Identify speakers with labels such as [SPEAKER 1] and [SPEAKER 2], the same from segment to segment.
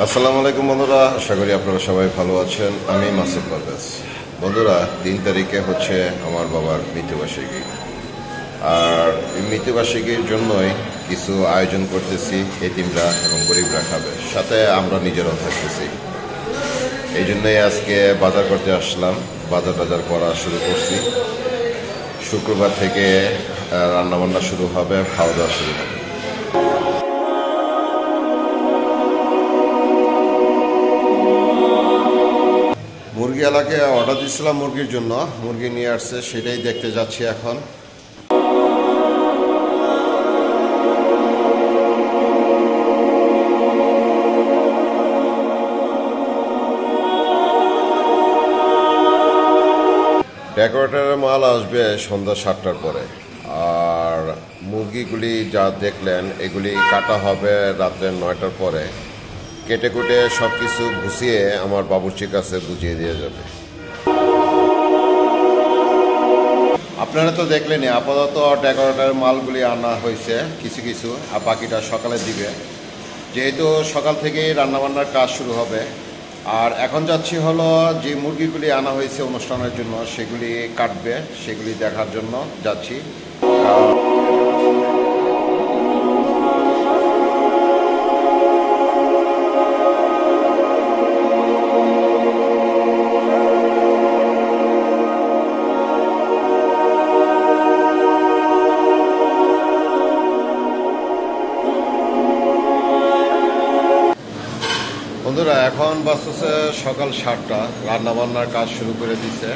[SPEAKER 1] আসসালামু আলাইকুম বন্ধুরা, আশা করি আপনারা সবাই ভালো আছেন। আমি মাসুদ পারভেজ। বন্ধুরা, 3 তারিখে হচ্ছে আমার বাবার মৃত্যুবার্ষিকী। আর এই মৃত্যুবার্ষিকীর জন্যই কিছু আয়োজন করতেছি, এতিমরা এবং গরিবরা খাবে, সাথে আমরা নিজেরাও থাকতেছি। এই জন্যই আজকে বাজার করতে আসলাম, বাজার করা শুরু করছি। শুক্রবার থেকে রান্নাবান্না শুরু হবে, খাওয়া দাওয়া শুরু হবে। মুরগি এলাকায় অর্ডার দিয়েছিলাম মুরগির জন্য, মুরগি নিয়ে আসছে, সেটাই দেখতে যাচ্ছি এখন। ডেকোরেটরের মাল আসবে সন্ধ্যা 7টার পরে। আর মুরগিগুলি যা দেখলেন এগুলি কাটা হবে রাত্রে 9টার পরে। কেটে কুটে সব কিছু গুছিয়ে আমার বাবুর্চির কাছে বুঝিয়ে দিয়ে যাবে। আপনারা তো দেখলেনই, আপাতত ডেকোরেটরের মালগুলি আনা হয়েছে কিছু কিছু, আর বাকিটা সকালে দিবে, যেহেতু সকাল থেকেই রান্নাবান্নার কাজ শুরু হবে। আর এখন যাচ্ছি হলো যে মুরগিগুলি আনা হয়েছে অনুষ্ঠানের জন্য, সেগুলি কাটবে, সেগুলি দেখার জন্য যাচ্ছি। বন্ধুরা, এখন বাজতেছে সকাল 7টা, রান্নাবান্নার কাজ শুরু করে দিছে।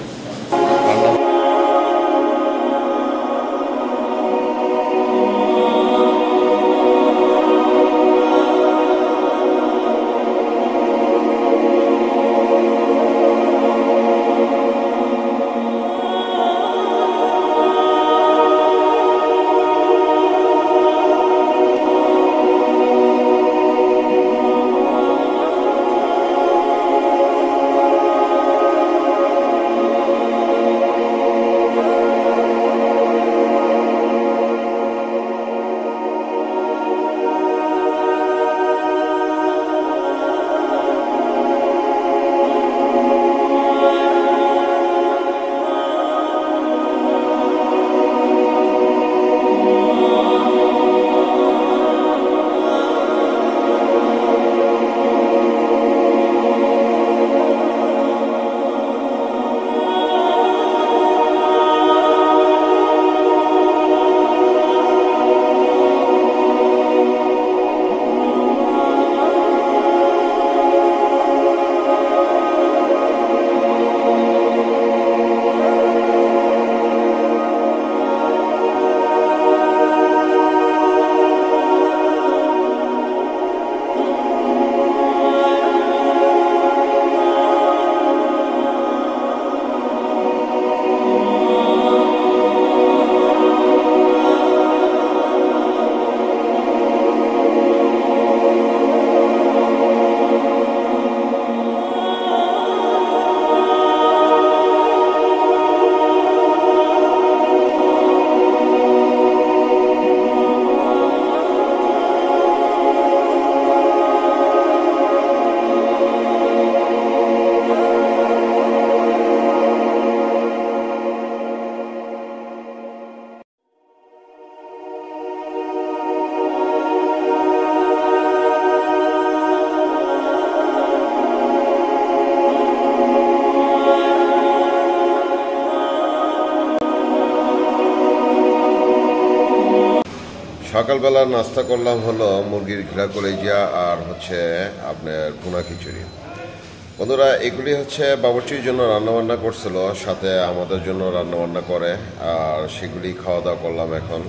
[SPEAKER 1] সকালবেলা নাস্তা করলাম হলো মুরগির ঘিরা কলেজিয়া আর হচ্ছে আপনার ভুনা খিচুড়ি। বন্ধুরা, এগুলি হচ্ছে বাবুর্চির জন্য রান্নাবান্না করছিল, সাথে আমাদের জন্য রান্নাবান্না করে, আর সেগুলি খাওয়া দাওয়া করলাম এখন।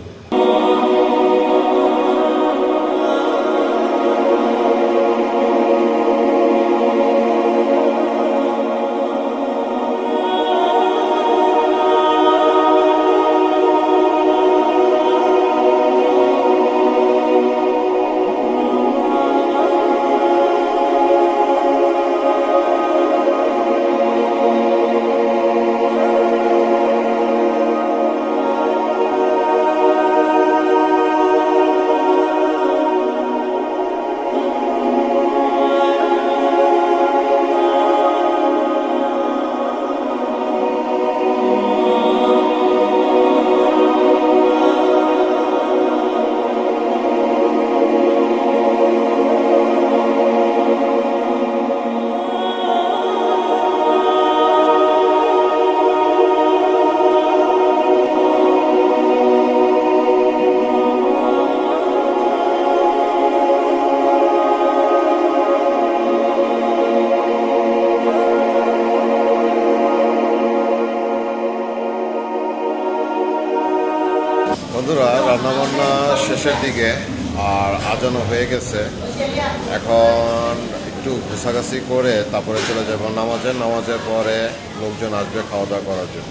[SPEAKER 1] বন্ধুরা, রান্নাবান্না শেষের দিকে আর আজানও হয়ে গেছে। এখন একটু ঘুষাঘাছি করে তারপরে চলে যাব নামাজের পরে লোকজন আসবে খাওয়া দাওয়া করার জন্য।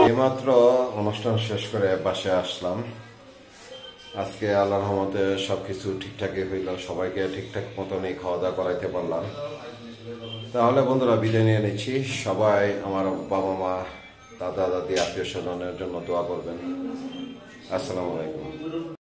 [SPEAKER 1] এইমাত্র অনুষ্ঠান শেষ করে বাসায় আসলাম। আজকে আল্লাহর রহমতে সবকিছু ঠিকঠাকই হইল, সবাইকে ঠিকঠাক মতনই খাওয়া দাওয়া করাইতে পারলাম। তাহলে বন্ধুরা, বিদায় নিয়ে নিচ্ছি। সবাই আমার বাবা মা, দাদা দাদি, আত্মীয় স্বজনের জন্য দোয়া করবেন। আসসালামু আলাইকুম।